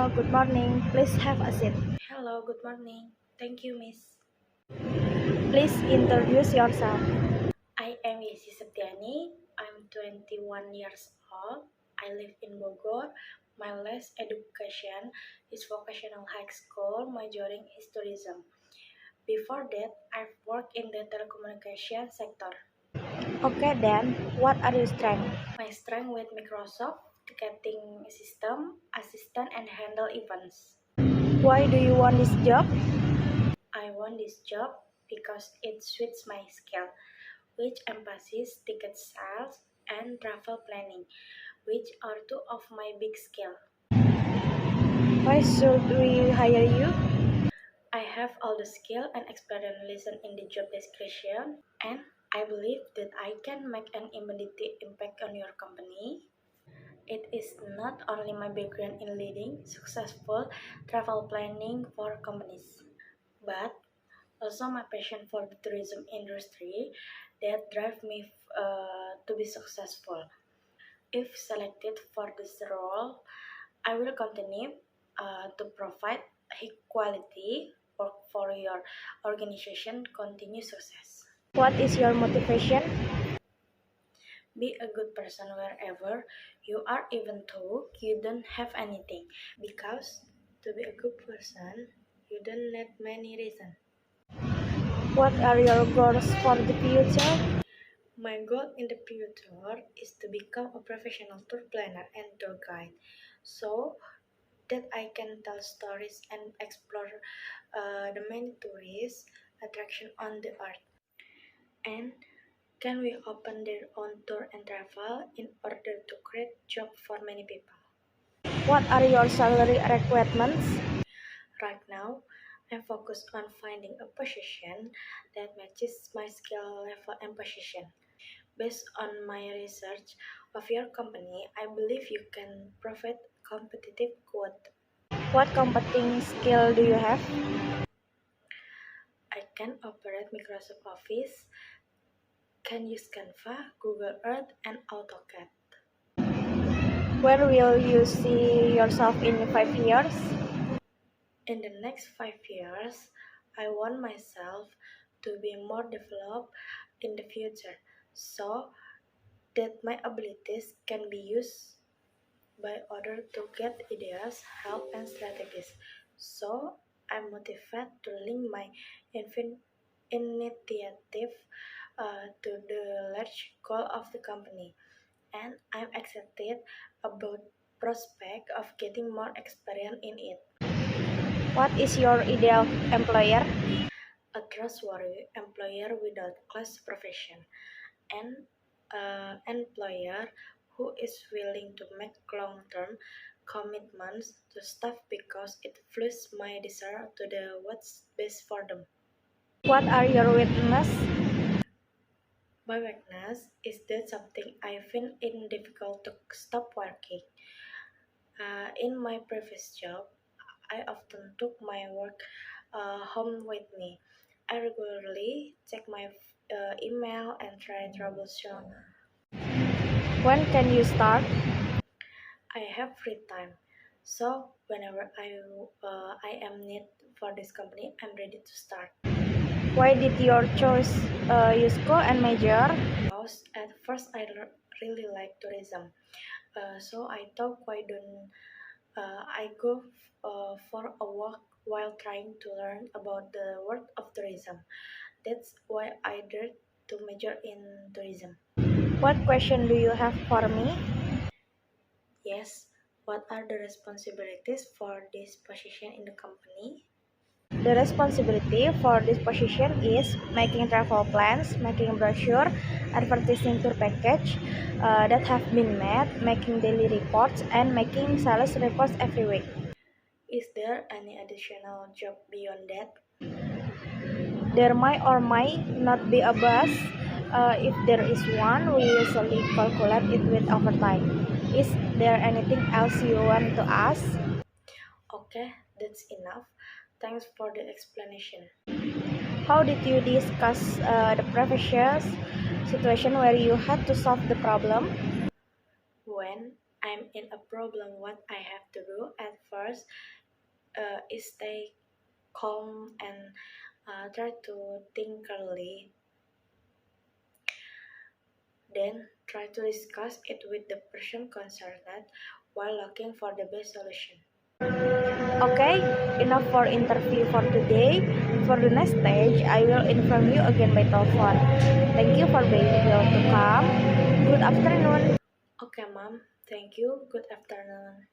Good morning. Please have a seat. Hello, good morning. Thank you, Miss. Please introduce yourself. I am Yesi Septiani. I'm 21 years old. I live in Bogor. My last education is vocational high school, majoring is tourism. Before that, I've worked in the telecommunication sector. Okay then, what are your strengths? My strength with Microsoft, ticketing system, assistant, and handle events. Why do you want this job? I want this job because it suits my skill, which emphasizes ticket sales and travel planning, which are two of my big skills. Why should we hire you? I have all the skill and experience listed in the job description, and I believe that I can make an immediate impact on your company. It is not only my background in leading successful travel planning for companies, but also my passion for the tourism industry that drive me to be successful. If selected for this role, I will continue to provide high quality work for your organization continue success. What is your motivation? Be a good person wherever you are, even though you don't have anything. Because to be a good person, you don't need many reasons. What are your goals for the future? My goal in the future is to become a professional tour planner and tour guide, so that I can tell stories and explore the many tourist attractions on the earth. And can we open their own tour and travel in order to create job for many people? What are your salary requirements? Right now, I'm focused on finding a position that matches my skill level and position. Based on my research of your company, I believe you can provide competitive quote. What competing skill do you have? I can operate Microsoft Office, can use Canva, Google Earth, and AutoCAD. Where will you see yourself in 5 years? In the next 5 years, I want myself to be more developed in the future so that my abilities can be used by others to get ideas, help, and strategies. So I'm motivated to link my initiative to the large goal of the company, and I'm excited about prospect of getting more experience in it. What is your ideal employer? A trustworthy employer without class profession, and an employer who is willing to make long-term commitments to staff because it fulfills my desire to do what's best for them. What are your weaknesses? My weakness is that something I find it difficult to stop working. In my previous job, I often took my work home with me. I regularly check my email and try troubleshoot. When can you start? I have free time, so whenever I am need for this company, I'm ready to start. Why did you choose USCO and major? Because at first really like tourism, so I thought why don't I go for a walk while trying to learn about the world of tourism. That's why I dared to major in tourism. What question do you have for me? Yes, what are the responsibilities for this position in the company? The responsibility for this position is making travel plans, making brochure, advertising tour package that have been made, making daily reports, and making sales reports every week. Is there any additional job beyond that? There might or might not be a bus. If there is one, we usually calculate it with overtime. Is there anything else you want to ask? Okay, that's enough. Thanks for the explanation. How did you discuss the previous situation where you had to solve the problem? When I'm in a problem, what I have to do at first is stay calm and try to think clearly. Then try to discuss it with the person concerned while looking for the best solution. Okay, enough for interview for today. For the next stage, I will inform you again by telephone. Thank you for being able to come. Good afternoon. Okay, mom. Thank you. Good afternoon.